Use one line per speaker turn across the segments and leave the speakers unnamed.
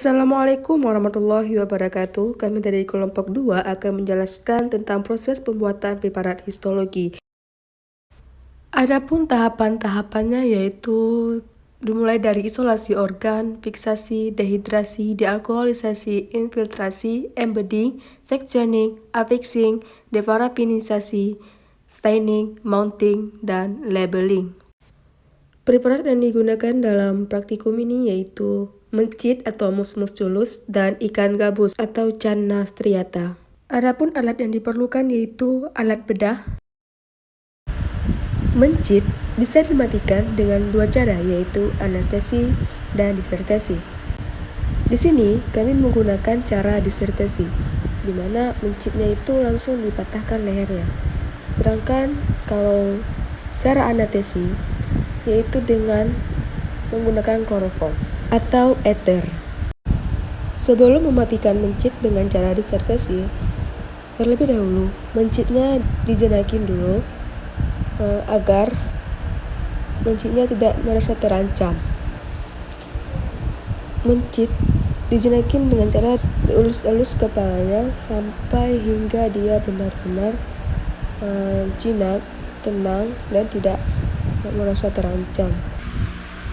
Assalamualaikum warahmatullahi wabarakatuh. Kami dari kelompok 2 akan menjelaskan tentang proses pembuatan preparat histologi. Adapun tahapan-tahapannya yaitu dimulai dari isolasi organ, fiksasi, dehidrasi, dealkoholisasi, infiltrasi, embedding, sectioning, affixing, deparafinisasi, staining, mounting, dan labeling. Preparat yang digunakan dalam praktikum ini yaitu mencit atau mus musculus dan ikan gabus atau Channa striata. Adapun alat yang diperlukan yaitu alat bedah. Mencit bisa dimatikan dengan dua cara yaitu anestesi dan disertasi. Di sini kami menggunakan cara disertasi, di mana mencitnya itu langsung dipatahkan lehernya. Sedangkan kalau cara anestesi yaitu dengan menggunakan kloroform atau ether. Sebelum mematikan mencit dengan cara disertasi, terlebih dahulu mencitnya dijenakin dulu agar mencitnya tidak merasa terancam. Mencit dijenakin dengan cara dielus-elus kepalanya sampai hingga dia benar-benar jinak, tenang, dan tidak merasa terancam.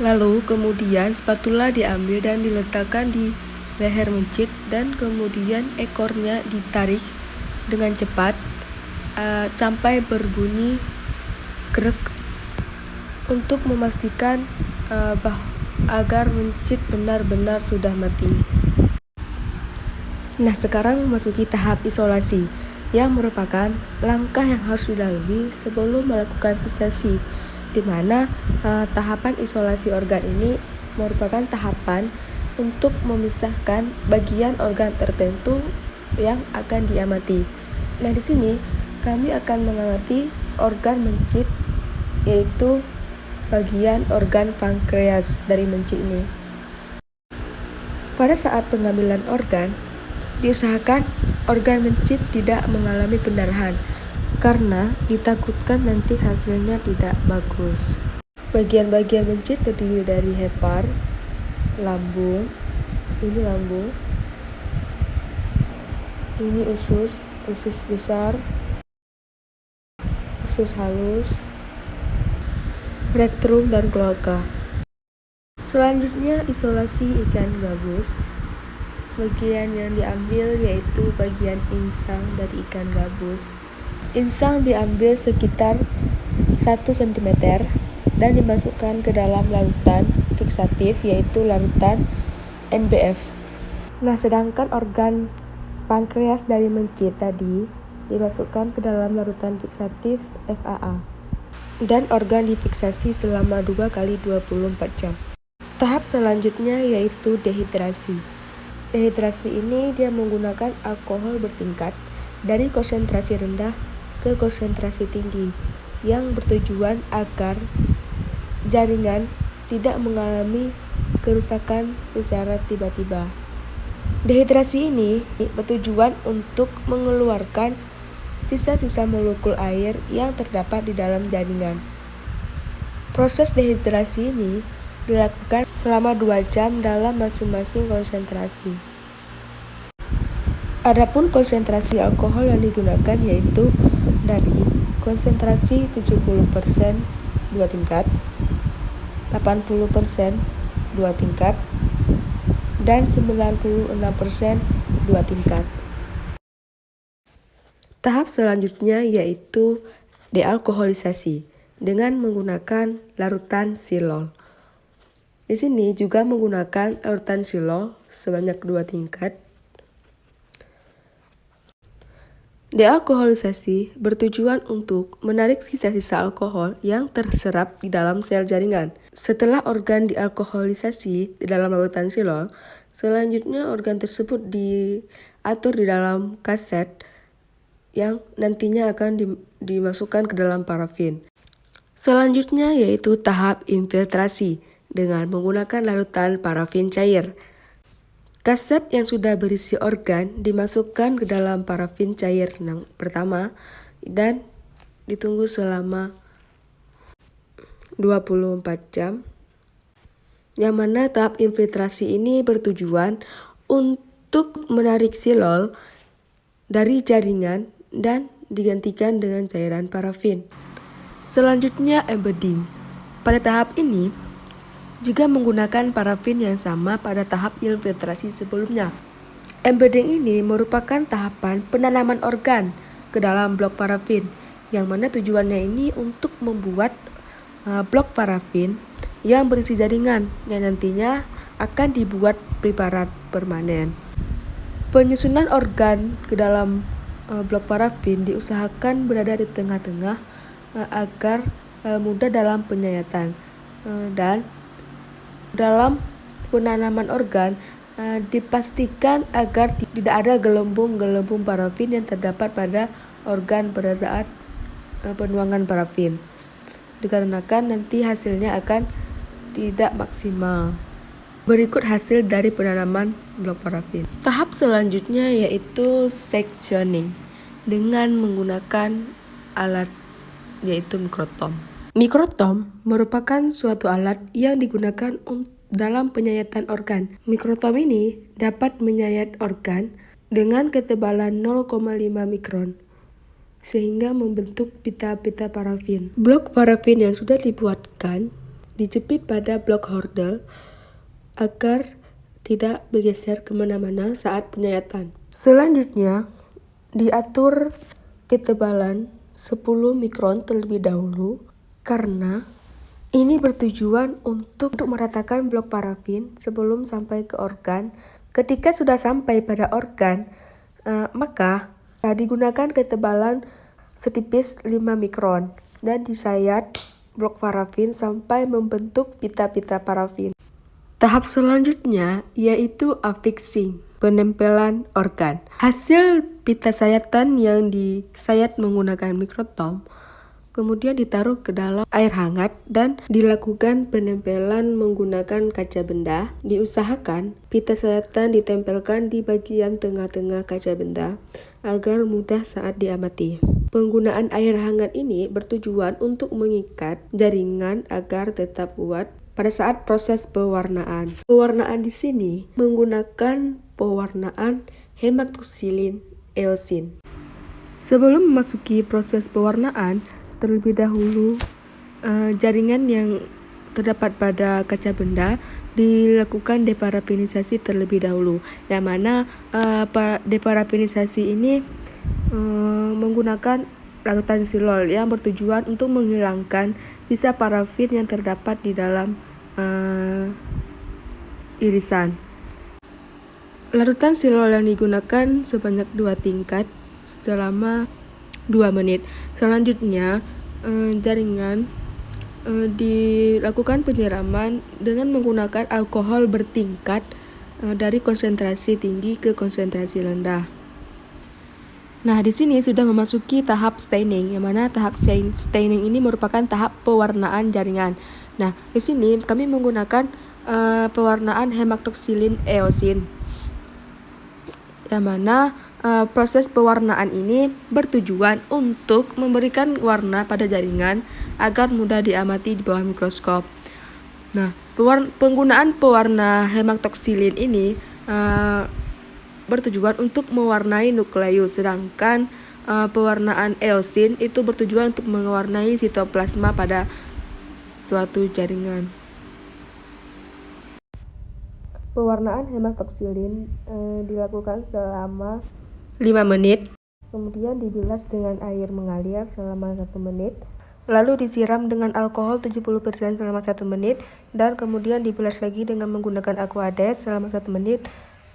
Lalu kemudian spatula diambil dan diletakkan di leher mencit dan kemudian ekornya ditarik dengan cepat sampai berbunyi krek untuk memastikan agar mencit benar-benar sudah mati. Nah, sekarang memasuki tahap isolasi yang merupakan langkah yang harus dilalui sebelum melakukan fiksasi, di mana tahapan isolasi organ ini merupakan tahapan untuk memisahkan bagian organ tertentu yang akan diamati. Nah, di sini kami akan mengamati organ mencit, yaitu bagian organ pankreas dari mencit ini. Pada saat pengambilan organ, diusahakan organ mencit tidak mengalami pendarahan, karena ditakutkan nanti hasilnya tidak bagus. Bagian-bagian mencit terdiri dari hepar, lambung, ini usus besar, usus halus, rektrum, dan kloaka. Selanjutnya isolasi ikan gabus. Bagian yang diambil yaitu bagian insang dari ikan gabus. Insang diambil sekitar 1 cm dan dimasukkan ke dalam larutan fiksatif yaitu larutan NBF. Nah, sedangkan organ pankreas dari mencit tadi dimasukkan ke dalam larutan fiksatif FAA dan organ difiksasi selama 2 kali 24 jam. Tahap selanjutnya yaitu dehidrasi. Dehidrasi ini dia menggunakan alkohol bertingkat dari konsentrasi rendah ke konsentrasi tinggi yang bertujuan agar jaringan tidak mengalami kerusakan secara tiba-tiba. Dehidrasi ini bertujuan untuk mengeluarkan sisa-sisa molekul air yang terdapat di dalam jaringan. Proses dehidrasi ini dilakukan selama 2 jam dalam masing-masing konsentrasi. Adapun konsentrasi alkohol yang digunakan yaitu dari konsentrasi 70% 2 tingkat, 80% 2 tingkat, dan 96% 2 tingkat. Tahap selanjutnya yaitu dealkoholisasi dengan menggunakan larutan silol. Di sini juga menggunakan larutan silol sebanyak 2 tingkat. Dealkoholisasi bertujuan untuk menarik sisa-sisa alkohol yang terserap di dalam sel jaringan. Setelah organ dialkoholisasi di dalam larutan silol, selanjutnya organ tersebut diatur di dalam kaset yang nantinya akan dimasukkan ke dalam parafin. Selanjutnya yaitu tahap infiltrasi dengan menggunakan larutan parafin cair. Kaset yang sudah berisi organ dimasukkan ke dalam parafin cair yang pertama dan ditunggu selama 24 jam. yang mana tahap infiltrasi ini bertujuan untuk menarik silol dari jaringan dan digantikan dengan cairan parafin. Selanjutnya embedding. Pada tahap ini juga menggunakan parafin yang sama pada tahap infiltrasi sebelumnya. Embedding ini merupakan tahapan penanaman organ ke dalam blok parafin, yang mana tujuannya ini untuk membuat blok parafin yang berisi jaringan yang nantinya akan dibuat preparat permanen. Penyusunan organ ke dalam blok parafin diusahakan berada di tengah-tengah agar mudah dalam penyayatan, dan dalam penanaman organ dipastikan agar tidak ada gelembung-gelembung parafin yang terdapat pada organ pada saat penuangan parafin, dikarenakan nanti hasilnya akan tidak maksimal. Berikut hasil dari penanaman blok parafin. Tahap selanjutnya yaitu sectioning dengan menggunakan alat yaitu mikrotom. Mikrotom merupakan suatu alat yang digunakan dalam penyayatan organ. Mikrotom ini dapat menyayat organ dengan ketebalan 0,5 mikron sehingga membentuk pita-pita parafin. Blok parafin yang sudah dibuatkan dijepit pada blok hordel agar tidak bergeser kemana-mana saat penyayatan. Selanjutnya, diatur ketebalan 10 mikron terlebih dahulu karena ini bertujuan untuk meratakan blok parafin sebelum sampai ke organ. Ketika sudah sampai pada organ, maka digunakan ketebalan setipis 5 mikron dan disayat blok parafin sampai membentuk pita-pita parafin. Tahap selanjutnya yaitu affixing, penempelan organ. Hasil pita sayatan yang disayat menggunakan mikrotom kemudian ditaruh ke dalam air hangat dan dilakukan penempelan menggunakan kaca benda. Diusahakan pita sayatan ditempelkan di bagian tengah-tengah kaca benda agar mudah saat diamati. Penggunaan air hangat ini bertujuan untuk mengikat jaringan agar tetap kuat pada saat proses pewarnaan. Pewarnaan di sini menggunakan pewarnaan hematoksilin eosin. Sebelum memasuki proses pewarnaan, terlebih dahulu jaringan yang terdapat pada kaca benda dilakukan deparafinisasi terlebih dahulu, yang mana deparafinisasi ini menggunakan larutan silol yang bertujuan untuk menghilangkan sisa parafin yang terdapat di dalam irisan. Larutan silol yang digunakan sebanyak 2 tingkat selama 2 menit. Selanjutnya jaringan dilakukan penyiraman dengan menggunakan alkohol bertingkat dari konsentrasi tinggi ke konsentrasi rendah. Nah, di sini sudah memasuki tahap staining, yang mana tahap staining ini merupakan tahap pewarnaan jaringan. Nah, di sini kami menggunakan pewarnaan hematoksilin eosin, yang mana proses pewarnaan ini bertujuan untuk memberikan warna pada jaringan agar mudah diamati di bawah mikroskop. Nah, penggunaan pewarna hematoksilin ini bertujuan untuk mewarnai nukleus, sedangkan pewarnaan eosin itu bertujuan untuk mewarnai sitoplasma pada suatu jaringan. Pewarnaan hematoksilin dilakukan selama 5 menit, kemudian dibilas dengan air mengalir selama 1 menit, lalu disiram dengan alkohol 70% selama 1 menit, dan kemudian dibilas lagi dengan menggunakan aquades selama 1 menit,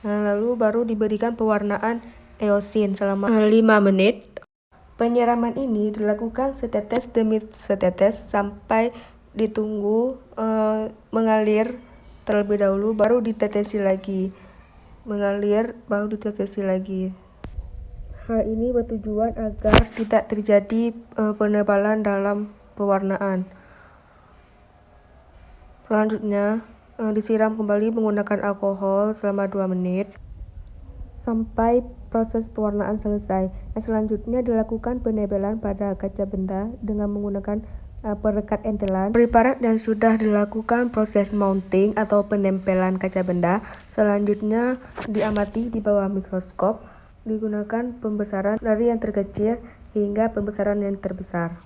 lalu baru diberikan pewarnaan eosin selama 5 menit. Penyiraman ini dilakukan setetes demi setetes sampai ditunggu mengalir terlebih dahulu, baru ditetesi lagi, mengalir, baru ditetesi lagi. Hal ini bertujuan agar tidak terjadi penebalan dalam pewarnaan. Selanjutnya disiram kembali menggunakan alkohol selama 2 menit sampai proses pewarnaan selesai. Selanjutnya dilakukan penebalan pada kaca benda dengan menggunakan perekat entelan preparat dan sudah dilakukan proses mounting atau penempelan kaca benda. Selanjutnya diamati di bawah mikroskop, digunakan pembesaran dari yang terkecil hingga pembesaran yang terbesar.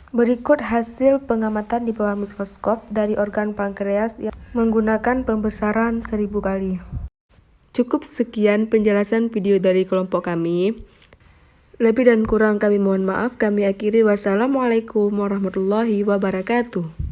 Berikut hasil pengamatan di bawah mikroskop dari organ pankreas yang menggunakan pembesaran 1000 kali. Cukup sekian penjelasan video dari kelompok kami. Lebih dan kurang kami mohon maaf. Kami akhiri. Wassalamualaikum warahmatullahi wabarakatuh.